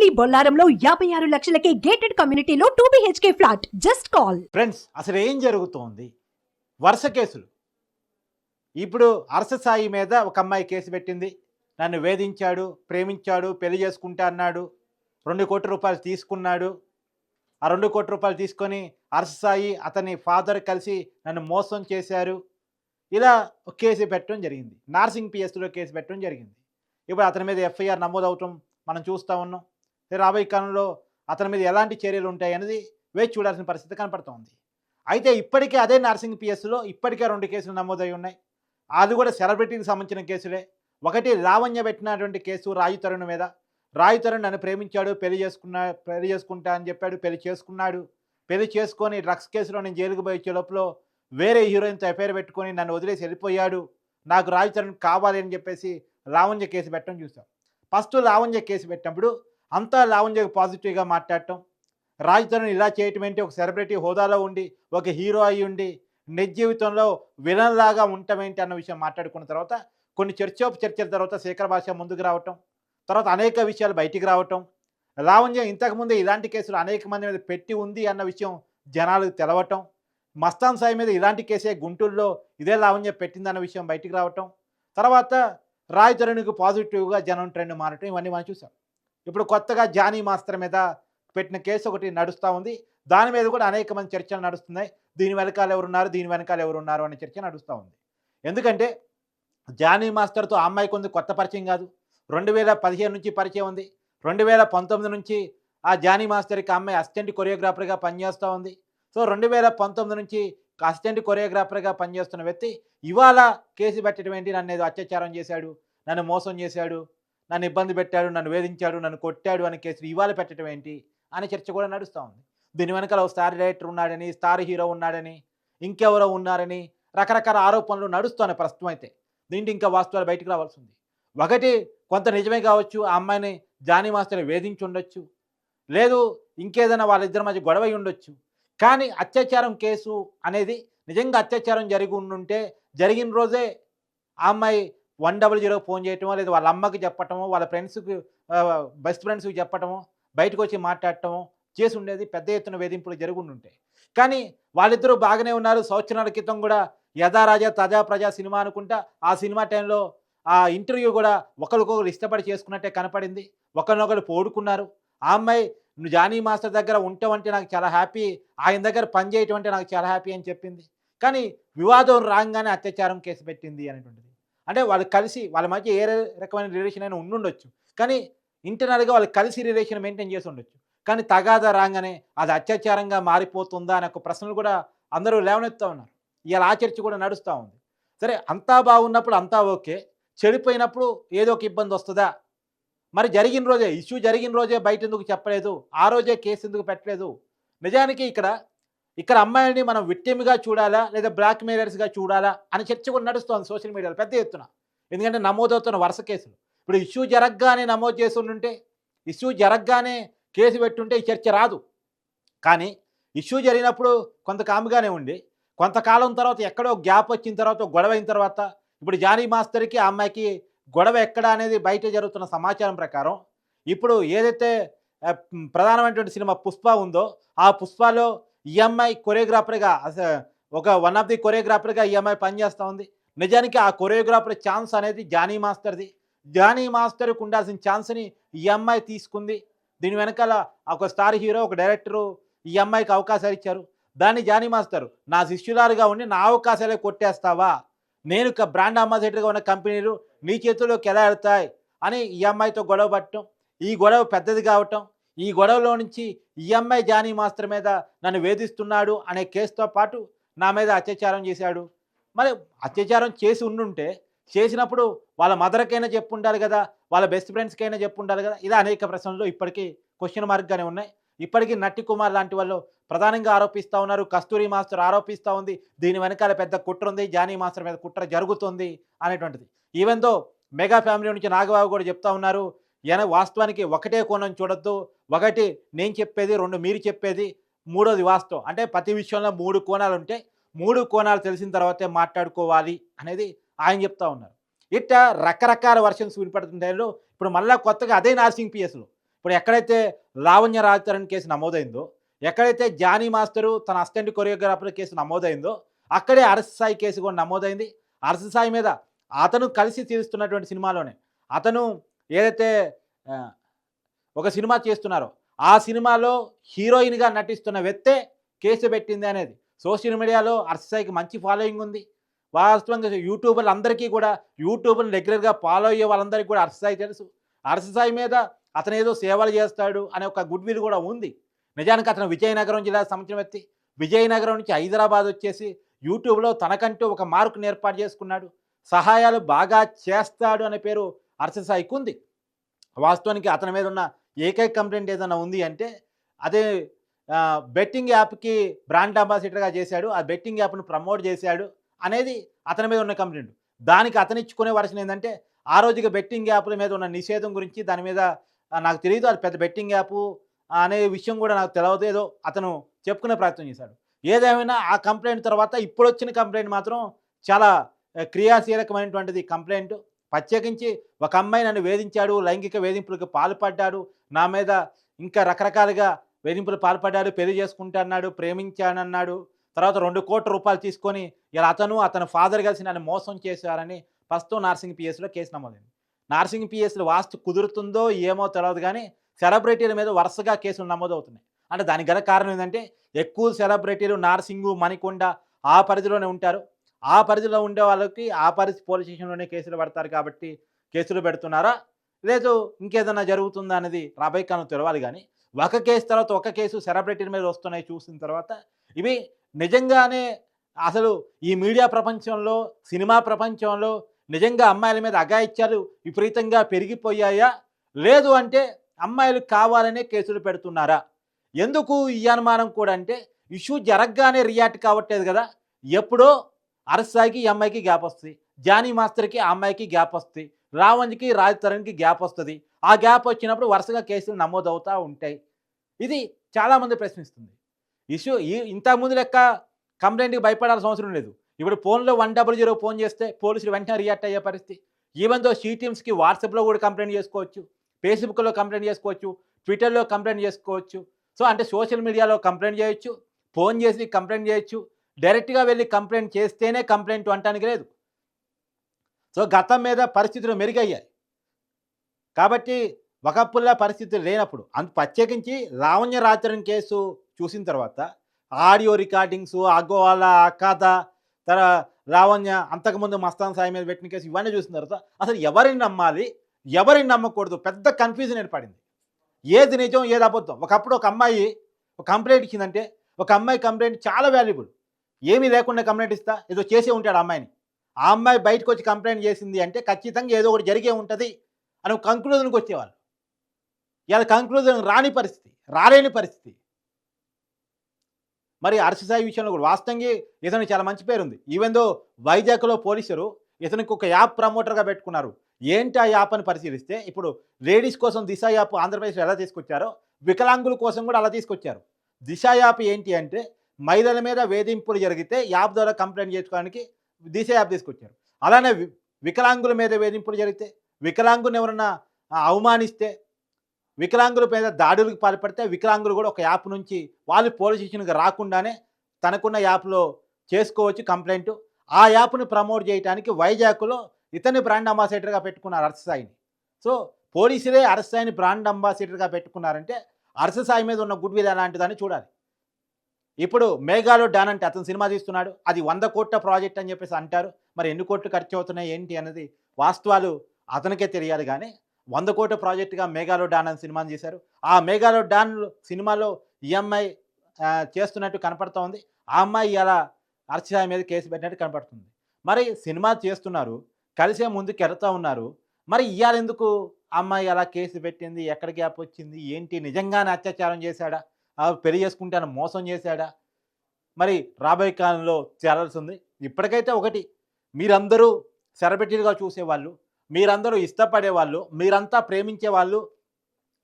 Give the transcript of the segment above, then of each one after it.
కావలి బొల్లారంలో 56 లక్షలకే gated కమ్యూనిటీలో 2 BHK flat. Just call. Friends, అసలు ఏం జరుగుతోంది? వరుస కేసులు. ఇప్పుడు అరస సాయి మీద ఒక అమ్మాయి కేసు పెట్టింది. నన్ను వేధించాడు, ప్రేమించాడు, పెళ్లి చేసుకుంటా అన్నాడు, 2 కోట్ల రూపాయలు తీసుకున్నాడు. ఆ 2 కోట్ల రూపాయలు తీసుకొని అరస సాయి అతని ఫాదర్ కలిసి నన్ను మోసం చేశారు. ఇలా ఒక కేసు పెట్టడం జరిగింది. నార్సింగ్ పిఎస్లో కేసు పెట్టడం జరిగింది. ఇప్పుడు అతని మీద ఎఫ్ఐఆర్ నమోదవటం మనం చూస్తూ ఉన్నాం. రాబోయే కాలంలో అతని మీద ఎలాంటి చర్యలు ఉంటాయి అనేది వేచి చూడాల్సిన పరిస్థితి కనపడుతోంది. అయితే ఇప్పటికే అదే నార్సింగ్ పిఎస్లో ఇప్పటికే 2 కేసులు నమోదై ఉన్నాయి. అది కూడా సెలబ్రిటీకి సంబంధించిన కేసులే. ఒకటి లావణ్య పెట్టినటువంటి కేసు రాజు తరుణ్ మీద. రాజు తరుణ్ నన్ను ప్రేమించాడు, పెళ్లి చేసుకుంటా అని చెప్పాడు, పెళ్లి చేసుకున్నాడు. పెళ్లి చేసుకొని డ్రగ్స్ కేసులో నేను జైలుకు పోయి వచ్చే లోపల వేరే హీరోయిన్తో ఎఫ్ఐఆర్ పెట్టుకొని నన్ను వదిలేసి వెళ్ళిపోయాడు. నాకు రాజు తరుణ్ కావాలి అని చెప్పేసి లావణ్య కేసు పెట్టడం చూసాం. ఫస్ట్ లావణ్య కేసు పెట్టినప్పుడు అంతా లావణ్యకు పాజిటివ్గా మాట్లాడటం, రాజు తరుణ్ ఇలా చేయటం ఏంటి, ఒక సెలబ్రిటీ హోదాలో ఉండి ఒక హీరో అయి ఉండి నిజ జీవితంలో విలన్ లాగా ఉండటమేంటి అన్న విషయం మాట్లాడుకున్న తర్వాత కొన్ని చర్చల తర్వాత శేఖర్ భాష ముందుకు రావటం, తర్వాత అనేక విషయాలు బయటికి రావటం, లావణ్య ఇంతకుముందే ఇలాంటి కేసులు అనేక మంది మీద పెట్టి ఉంది అన్న విషయం జనాలకు తెలవటం, మస్తాన్ సాయి మీద ఇలాంటి కేసే గుంటూరులో ఇదే లావణ్య పెట్టిందన్న విషయం బయటికి రావటం, తర్వాత రాజు తరుణ్కు పాజిటివ్గా జనం ట్రెండ్ మారటం, ఇవన్నీ మనం చూసాం. ఇప్పుడు కొత్తగా జానీ మాస్టర్ మీద పెట్టిన కేసు ఒకటి నడుస్తూ ఉంది. దాని మీద కూడా అనేక మంది చర్చలు నడుస్తున్నాయి. దీని వెనకాల ఎవరున్నారు అనే చర్చ నడుస్తూ ఉంది. ఎందుకంటే జానీ మాస్టర్తో ఆ అమ్మాయికి ఉంది కొత్త పరిచయం కాదు. 2015 నుంచి పరిచయం ఉంది. 2019 నుంచి ఆ జానీ మాస్టర్కి ఆ అమ్మాయి అసిస్టెంట్ కొరియోగ్రాఫర్గా పనిచేస్తూ ఉంది. సో 2019 నుంచి అసిస్టెంట్ కొరియోగ్రాఫర్గా పనిచేస్తున్న వ్యక్తి ఇవాళ కేసు పెట్టడం ఏంటి, నన్ను ఏదో అత్యాచారం చేశాడు, నన్ను మోసం చేశాడు, నన్ను ఇబ్బంది పెట్టాడు, నన్ను వేధించాడు, నన్ను కొట్టాడు అనే కేసులు ఇవాళ పెట్టడం ఏంటి అనే చర్చ కూడా నడుస్తూ ఉంది. దీని వెనకాల ఒక స్టార్ డైరెక్టర్ ఉన్నాడని, స్టార్ హీరో ఉన్నాడని, ఇంకెవరో ఉన్నారని రకరకాల ఆరోపణలు నడుస్తున్నాయి ప్రస్తుతం. అయితే దీంట్లో ఇంకా వాస్తవాలు బయటకు రావాల్సి ఉంది. ఒకటి కొంత నిజమే కావచ్చు, ఆ అమ్మాయిని జానీ మాస్టర్ వేధించి ఉండొచ్చు, లేదు ఇంకేదైనా వాళ్ళిద్దరి మధ్య గొడవ ఉండొచ్చు. కానీ అత్యాచారం కేసు అనేది నిజంగా అత్యాచారం జరిగి ఉండుంటే జరిగిన రోజే ఆ అమ్మాయి 100 ఫోన్ చేయటమో, లేదా వాళ్ళ అమ్మకి చెప్పటమో, వాళ్ళ ఫ్రెండ్స్కి బెస్ట్ ఫ్రెండ్స్కి చెప్పటమో, బయటకు వచ్చి మాట్లాడటమో చేసి ఉండేది. పెద్ద ఎత్తున వేధింపులు జరుగుండుంటాయి. కానీ వాళ్ళిద్దరూ బాగానే ఉన్నారు. సంవత్సరాల క్రితం కూడా యథా రాజా తజా ప్రజా సినిమా అనుకుంటా ఆ సినిమా టైంలో ఆ ఇంటర్వ్యూ కూడా ఒకరికొకరు ఇష్టపడి చేసుకున్నట్టే కనపడింది. ఒకరినొకరు పోడుకున్నారు. ఆ అమ్మాయి నువ్వు జానీ మాస్టర్ దగ్గర ఉంటావంటే నాకు చాలా హ్యాపీ, ఆయన దగ్గర పని చేయటం అంటే నాకు చాలా హ్యాపీ అని చెప్పింది. కానీ వివాదం రాగానే అత్యాచారం కేసు పెట్టింది అనేటువంటిది. అంటే వాళ్ళు కలిసి వాళ్ళ మధ్య ఏ రకమైన రిలేషన్ అయినా ఉండుండొచ్చు, కానీ ఇంటర్నల్గా వాళ్ళు కలిసి రిలేషన్ మెయింటైన్ చేసి ఉండొచ్చు. కానీ తగాదా రాగానే అది అత్యాచారంగా మారిపోతుందా అనే ఒక ప్రశ్నలు కూడా అందరూ లేవనెత్తుతూ ఉన్నారు. ఇలా ఆ చర్చ కూడా నడుస్తూ ఉంది. సరే, అంతా బాగున్నప్పుడు అంతా ఓకే, చెడిపోయినప్పుడు ఏదో ఒక ఇబ్బంది వస్తుందా? మరి జరిగిన రోజే ఇష్యూ జరిగిన రోజే బయట ఎందుకు చెప్పలేదు? ఆ రోజే కేసు ఎందుకు పెట్టలేదు? నిజానికి ఇక్కడ అమ్మాయిని మనం విక్టిమ్గా చూడాలా, లేదా బ్లాక్ మెయిలర్స్గా చూడాలా అని చర్చ కూడా నడుస్తోంది సోషల్ మీడియాలో పెద్ద ఎత్తున. ఎందుకంటే నమోదవుతున్న వరుస కేసులు. ఇప్పుడు ఇష్యూ జరగగానే నమోదు చేసి ఉంటే, ఇష్యూ జరగగానే కేసు పెట్టుంటే ఈ చర్చ రాదు. కానీ ఇష్యూ జరిగినప్పుడు కొంత కామ్గానే ఉండి, కొంతకాలం తర్వాత ఎక్కడో గ్యాప్ వచ్చిన తర్వాత, గొడవ అయిన తర్వాత, ఇప్పుడు జానీ మాస్టర్కి ఆ అమ్మాయికి గొడవ ఎక్కడ అనేది బయట జరుగుతున్న సమాచారం ప్రకారం ఇప్పుడు ఏదైతే ప్రధానమైనటువంటి సినిమా పుష్ప ఉందో, ఆ పుష్పలో ఈ అమ్మాయి కొరియోగ్రాఫర్గా వన్ ఆఫ్ ది కొరియోగ్రాఫర్గా ఈ అమ్మాయి పనిచేస్తూ ఉంది. నిజానికి ఆ కొరియోగ్రాఫర్ ఛాన్స్ అనేది జానీ మాస్టర్ది. జానీ మాస్టర్కి ఉండాల్సిన ఛాన్స్ని ఈ అమ్మాయి తీసుకుంది. దీని వెనకాల ఒక స్టార్ హీరో, ఒక డైరెక్టరు ఈ అమ్మాయికి అవకాశాలు ఇచ్చారు. దాన్ని జానీ మాస్టర్ నా శిష్యులారుగా ఉండి నా అవకాశాలే కొట్టేస్తావా, నేను బ్రాండ్ అంబాసిడర్గా ఉన్న కంపెనీలు నీ చేతుల్లోకి ఎలా వెళ్తాయి అని ఈ అమ్మాయితో గొడవ పట్టడం, ఈ గొడవ పెద్దది కావటం, ఈ గొడవలో నుంచి ఈ అమ్మాయి జానీ మాస్టర్ మీద నన్ను వేధిస్తున్నాడు అనే కేసుతో పాటు నా మీద అత్యాచారం చేశాడు. మరి అత్యాచారం చేసి ఉండుంటే చేసినప్పుడు వాళ్ళ మదర్కైనా చెప్పు ఉండాలి కదా, వాళ్ళ బెస్ట్ ఫ్రెండ్స్కైనా చెప్పు ఉండాలి కదా. ఇలా అనేక ప్రశ్నలు ఇప్పటికీ క్వశ్చన్ మార్క్గానే ఉన్నాయి. ఇప్పటికీ నట్టి కుమార్ లాంటి వాళ్ళు ప్రధానంగా ఆరోపిస్తూ ఉన్నారు. కస్తూరి మాస్టర్ ఆరోపిస్తూ ఉంది దీని వెనకాల పెద్ద కుట్ర ఉంది, జానీ మాస్టర్ మీద కుట్ర జరుగుతుంది అనేటువంటిది. ఈవెన్ దో మెగా ఫ్యామిలీ నుంచి నాగబాబు కూడా చెప్తా ఉన్నారు, వాస్తవానికి ఒకటే కోణం చూడొద్దు, ఒకటి నేను చెప్పేది, 2 మీరు చెప్పేది, మూడోది వాస్తవం. అంటే ప్రతి విషయంలో 3 కోణాలు ఉంటే 3 కోణాలు తెలిసిన తర్వాతే మాట్లాడుకోవాలి అనేది ఆయన చెప్తా ఉన్నారు. ఇట్లా రకరకాల వర్షన్స్ వినపడుతుంటాయో ఇప్పుడు మళ్ళీ కొత్తగా అదే నార్సింగ్ పిఎస్లో ఇప్పుడు ఎక్కడైతే లావణ్య రాజతరణ్ కేసు నమోదైందో, ఎక్కడైతే జానీ మాస్టరు తన అసిస్టెంట్ కొరియోగ్రాఫర్ కేసు నమోదైందో, అక్కడే అరసి సాయి కేసు కూడా నమోదైంది. అరసి సాయి మీద అతను కలిసి తీస్తున్నటువంటి సినిమాలోనే అతను ఏదైతే ఆహ్, ఒక సినిమా చేస్తున్నారో, ఆ సినిమాలో హీరోయిన్‌గా నటిస్తున్న వ్యక్తే కేసు పెట్టింది అనేది. సోషల్ మీడియాలో అరసి సాయికి మంచి ఫాలోయింగ్ ఉంది. వాస్తవంగా యూట్యూబర్లందరికీ కూడా యూట్యూబ్‌ని రెగ్యులర్‌గా ఫాలో అయ్యే వాళ్ళందరికీ కూడా అరసి సాయి తెలుసు. అరసి సాయి మీద అతనేదో సేవలు చేస్తాడు అనే ఒక గుడ్ విల్ కూడా ఉంది. నిజానికి అతను విజయనగరం జిల్లాకు సంబంధించిన వ్యక్తి. విజయనగరం నుంచి హైదరాబాద్ వచ్చేసి యూట్యూబ్‌లో తనకంటూ ఒక మార్క్‌ని ఏర్పాటు చేసుకున్నాడు. సహాయాలు బాగా చేస్తాడు అనే పేరు అరసి సాయికి ఉంది. వాస్తవానికి అతని మీద ఉన్న ఏకైక కంప్లెయింట్ ఏదైనా ఉంది అంటే అదే బెట్టింగ్ యాప్‌కి బ్రాండ్ అంబాసిడర్‌గా చేశాడు. ఆ బెట్టింగ్ యాప్‌ను ప్రమోట్ చేశాడు అనేది అతని మీద ఉన్న కంప్లెయింట్. దానికి అతనిచ్చుకునే వర్షన్ ఏందంటే, ఆ రోజుకి బెట్టింగ్ యాప్‌ల మీద ఉన్న నిషేధం గురించి దాని మీద నాకు తెలీదు. అది పెద్ద బెట్టింగ్ యాపు అనే విషయం కూడా నాకు తెలవదు. ఏదో అతను చెప్పుకునే ప్రయత్నం చేశాడు. ఏదేమైనా ఆ కంప్లెయింట్ తర్వాత ఇప్పుడొచ్చిన కంప్లెయింట్ మాత్రం చాలా క్రియాశీలకమైనటువంటిది కంప్లెయింట్. ప్రత్యేకించి ఒక అమ్మాయి నన్ను వేధించాడు, లైంగిక వేధింపులకు పాల్పడ్డాడు, నా మీద ఇంకా రకరకాలుగా వేధింపులు పాల్పడ్డాడు, పెళ్లి చేసుకుంటాన్నాడు, ప్రేమించానన్నాడు. తర్వాత ₹2,00,00,000 తీసుకొని ఇలా అతను, అతని ఫాదర్ కలిసి నన్ను మోసం చేశారని ప్రస్తుతం నార్సింగ్ పీఎస్‌లో కేసు నమోదైంది. నార్సింగ్ పీఎస్‌లో వాస్తు కుదురుతుందో ఏమో తెలవదు గానీ, సెలబ్రిటీల మీద వరుసగా కేసులు నమోదవుతున్నాయి. అంటే దానికి గల కారణం ఏందంటే, ఎక్కువ సెలబ్రిటీలు నార్సింగు, మణికొండ ఆ పరిధిలోనే ఉంటారు. ఆ పరిధిలో ఉండే వాళ్ళకి ఆ పరిధి పోలీస్ స్టేషన్‌లోనే కేసులు పడతారు కాబట్టి కేసులు పెడుతున్నారా? లేదు ఇంకేదన్నా జరుగుతుందా అనేది రాబోయే కాలం తెలవాలి గానీ, ఒక కేసు తర్వాత ఒక కేసు సెలబ్రిటీల మీద వస్తున్నాయి చూసిన తర్వాత, ఇవి నిజంగానే అసలు ఈ మీడియా ప్రపంచంలో, సినిమా ప్రపంచంలో నిజంగా అమ్మాయిల మీద అఘాయిత్యాలు విపరీతంగా పెరిగిపోయాయా? లేదు అంటే అమ్మాయిలు కావాలనే కేసులు పెడుతున్నారా? ఎందుకు ఈ అనుమానం కూడా అంటే, ఇష్యూ జరగగానే రియాక్ట్ కావట్లేదు గదా! ఎప్పుడో అరసి సాయికి ఈ అమ్మాయికి గ్యాప్ వస్తది. జానీ మాస్టర్‌కి ఆ అమ్మాయికి గ్యాప్ వస్తది. రావణ్‌కి, రాజ్ తరుణ్‌కి గ్యాప్ వస్తది. ఆ గ్యాప్ వచ్చినప్పుడు వరుసగా కేసులు నమోదవుతా ఉంటాయి. ఇది చాలామంది ప్రశ్నిస్తుంది. ఇష్యూ ఇంతకుముందు లెక్క కంప్లెయింట్‌కి భయపడాల్సిన అవసరం లేదు. ఇప్పుడు ఫోన్‌లో 100 ఫోన్ చేస్తే పోలీసులు వెంటనే రియాక్ట్ అయ్యే పరిస్థితి. ఈవెన్ దో షీ టీమ్స్‌కి వాట్సాప్‌లో కూడా కంప్లెయింట్ చేసుకోవచ్చు. ఫేస్‌బుక్‌లో కంప్లెయింట్ చేసుకోవచ్చు. ట్విట్టర్‌లో కంప్లెయింట్ చేసుకోవచ్చు. సో, అంటే సోషల్ మీడియాలో కంప్లెయింట్ చేయొచ్చు. ఫోన్ చేసి కంప్లెయింట్ చేయొచ్చు. డైరెక్ట్‌గా వెళ్లి కంప్లెయింట్ చేస్తేనే కంప్లెయింట్ అనటానికి లేదు. సో, గతం మీద పరిస్థితులు మెరుగయ్యాయి. కాబట్టి ఒకప్పుడులా పరిస్థితులు లేనప్పుడు ప్రత్యేకించి లావణ్య రాజతరణ్ కేసు చూసిన తర్వాత ఆడియో రికార్డింగ్స్, అగోవాల, ఆ కథ, తర లావణ్య అంతకుముందు మస్తాన్ సాయి మీద పెట్టిన కేసు ఇవన్నీ చూసిన తర్వాత అసలు ఎవరిని నమ్మాలి? ఎవరిని నమ్మకూడదు? పెద్ద కన్‌ఫ్యూజన్ ఏర్పడింది. ఏది నిజం? ఏది అబద్ధం? ఒకప్పుడు ఒక అమ్మాయి ఒక కంప్లెయింట్ ఇచ్చిందంటే, ఒక అమ్మాయి కంప్లెయింట్ చాలా వాల్యుబుల్. ఏమీ లేకుండా కంప్లెయింట్ ఇస్తా, ఏదో చేసే ఉంటాడు ఆ అమ్మాయిని. ఆ అమ్మాయి బయటకొచ్చి కంప్లెయింట్ చేసింది అంటే ఖచ్చితంగా ఏదో ఒకటి జరిగే ఉంటది అని ఒక కంక్లూజన్‌కి వచ్చేవాళ్ళు. ఇయాల కంక్లూజన్ రాని పరిస్థితి, రాలేని పరిస్థితి. మరి అరసి సాయి విషయంలో కూడా వాస్తవంగా ఇతనికి చాలా మంచి పేరుంది. ఈవెన్ దో వైజాగ్‌లో పోలీసులు ఇతనికి ఒక యాప్ ప్రమోటర్‌గా పెట్టుకున్నారు. ఏంటి ఆ యాప్ అని పరిశీలిస్తే, ఇప్పుడు లేడీస్ కోసం దిశ యాప్ ఆంధ్రప్రదేశ్‌లో ఎలా తీసుకొచ్చారో, వికలాంగుల కోసం కూడా అలా తీసుకొచ్చారు. దిశ యాప్ ఏంటి అంటే, మహిళల మీద వేధింపులు జరిగితే యాప్ ద్వారా కంప్లెయింట్ చేసుకోవడానికి దిశ యాప్ తీసుకొచ్చారు. అలానే వికలాంగుల మీద వేధింపులు జరిగితే, వికలాంగుని ఎవరన్నా అవమానిస్తే, వికలాంగుల మీద దాడులకు పాల్పడితే వికలాంగులు కూడా ఒక యాప్ నుంచి వాళ్ళు పోలీస్ స్టేషన్‌కి రాకుండానే తనకున్న యాప్‌లో చేసుకోవచ్చు కంప్లెయింటు. ఆ యాప్‌ని ప్రమోట్ చేయటానికి వైజాగ్‌లో ఇతన్ని బ్రాండ్ అంబాసిడర్‌గా పెట్టుకున్నారు అరసి సాయిని. సో, పోలీసులే అరసి సాయిని బ్రాండ్ అంబాసిడర్‌గా పెట్టుకున్నారంటే అరసి సాయి మీద ఉన్న గుడ్ విల్ ఎలాంటిదని చూడాలి. ఇప్పుడు 'మేఘాలో డాన్' అంటే అతను సినిమా తీస్తున్నాడు. అది 100,00,00,000 ప్రాజెక్ట్ అని చెప్పేసి అంటారు. మరి ఎన్ని కోట్లు ఖర్చు అవుతున్నాయి ఏంటి అనేది వాస్తవాలు అతనికే తెలియాలి గానీ 100,00,00,000 ప్రాజెక్ట్‌గా 'మేఘాలో డాన్' అని సినిమాని తీశారు. ఆ 'మేఘాలో డాన్' సినిమాలో ఈ అమ్మాయి చేస్తున్నట్టు కనపడతా ఉంది. ఆ అమ్మాయి ఇయాల అరసి సాయి మీద కేసు పెట్టినట్టు కనపడుతుంది. మరి సినిమా చేస్తున్నారు. కలిసే ముందుకెళ్తా ఉన్నారు. మరి ఇయాలెందుకు ఆ అమ్మాయి అలా కేసు పెట్టింది? ఎక్కడ గ్యాప్ వచ్చింది? ఏంటి నిజంగానే అత్యాచారం చేశాడా? పెళ్లి చేసుకుంటాను మోసం చేశాడా? మరి రాబోయే కాలంలో తేలాల్సింది. ఇప్పటికైతే ఒకటి, మీరందరూ సెలబ్రిటీలుగా చూసేవాళ్ళు, మీరందరూ ఇష్టపడేవాళ్ళు, మీరంతా ప్రేమించేవాళ్ళు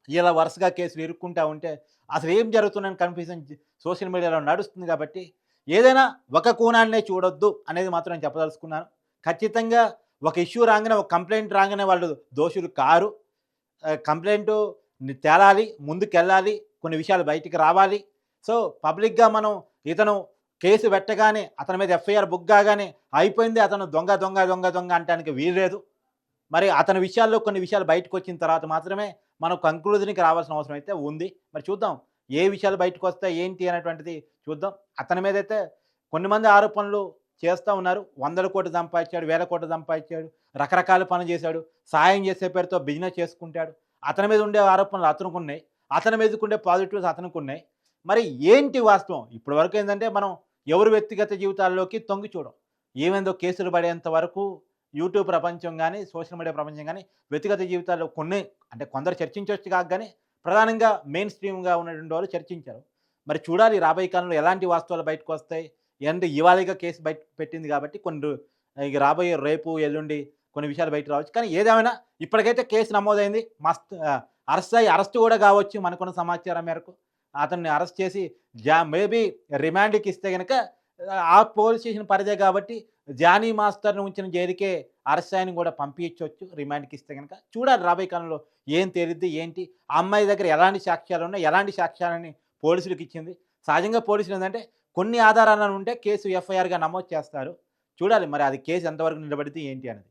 ఇలా వరుసగా కేసులు ఇరుక్కుంటా ఉంటే అసలు ఏం జరుగుతుందని కన్ఫ్యూజన్ సోషల్ మీడియాలో నడుస్తుంది కాబట్టి ఏదైనా ఒక కోణాన్నే చూడొద్దు అనేది మాత్రం నేను చెప్పదలుచుకున్నాను. ఖచ్చితంగా ఒక ఇష్యూ రాగానే, ఒక కంప్లెయింట్ రాగానే వాళ్ళు దోషులు కారు. కంప్లెయింటు తేలాలి, ముందుకెళ్ళాలి, కొన్ని విషయాలు బయటికి రావాలి. సో, పబ్లిక్‌గా మనం ఇతను కేసు పెట్టగానే, అతని మీద ఎఫ్ఐఆర్ బుక్ కాగానే అయిపోయింది, అతను దొంగ, దొంగ, దొంగ, దొంగ అనటానికి వీల్లేదు. మరి అతని విషయాల్లో కొన్ని విషయాలు బయటకొచ్చిన తర్వాత మాత్రమే మనం కంక్లూజన్‌కి రావాల్సిన అవసరం అయితే ఉంది. మరి చూద్దాం. ఏ విషయాలు బయటకొస్తాయి, ఏంటి అనేటువంటిది చూద్దాం. అతని మీదైతే కొన్ని మంది ఆరోపణలు చేస్తా ఉన్నారు. వందల కోట్లు సంపాదించాడు, వేల కోట్లు సంపాదించాడు, రకరకాల పనులు చేశాడు, సాయం చేసే పేరుతో బిజినెస్ చేసుకుంటాడు. అతని మీద ఉండే ఆరోపణలు అతనికున్నాయి. అతని మీదకుండే పాజిటివ్స్ అతనికున్నాయి. మరి ఏంటి వాస్తవం? ఇప్పటి వరకు ఏందంటే మనం ఎవరి వ్యక్తిగత జీవితాల్లోకి తొంగి చూడం. ఏమైందో కేసులు పడేంత వరకు యూట్యూబ్ ప్రపంచం గాని, సోషల్ మీడియా ప్రపంచం గాని, వ్యక్తిగత జీవితాల్లో కొన్ని అంటే కొందరు చర్చించొచ్చు కాక గాని, ప్రధానంగా మెయిన్ స్ట్రీమ్‌గా ఉన్నటువంటి వాళ్ళు చర్చించారు. మరి చూడాలి రాబోయే కాలంలో ఎలాంటి వాస్తవాలు బయటకొస్తాయి. అంటే ఇవాళగా కేసు బయట పెట్టింది కాబట్టి ఇక రాబోయే రేపు, ఎల్లుండి కొన్ని విషయాలు బయటకు రావచ్చు. కానీ ఏదేమైనా ఇప్పటికైతే కేసు నమోదైంది. అరెస్ట్ కూడా కావచ్చు మనకున్న సమాచారం మేరకు. అతన్ని అరెస్ట్ చేసి మేబీ రిమాండ్‌కి ఇస్తే గనక ఆ పోలీస్ స్టేషన్ పరిధే కాబట్టి జానీ మాస్టర్‌ని ఉంచిన జైలుకే అరెస్ట్ కూడా పంపించొచ్చు రిమాండ్‌కి ఇస్తే గనక. చూడాలి రాబోయే కాలంలో ఏం తేలిద్ది, ఏంటి? ఆ అమ్మాయి దగ్గర ఎలాంటి సాక్ష్యాలున్నాయి, ఎలాంటి సాక్ష్యాలని పోలీసులకిచ్చింది. సహజంగా పోలీసులు ఏందంటే కొన్ని ఆధారాలు ఉంటే కేసు ఎఫ్ఐఆర్‌గా నమోదు చేస్తారు. చూడాలి మరి అది కేసు ఎంతవరకు నిలబడిద్ది ఏంటి అనేది.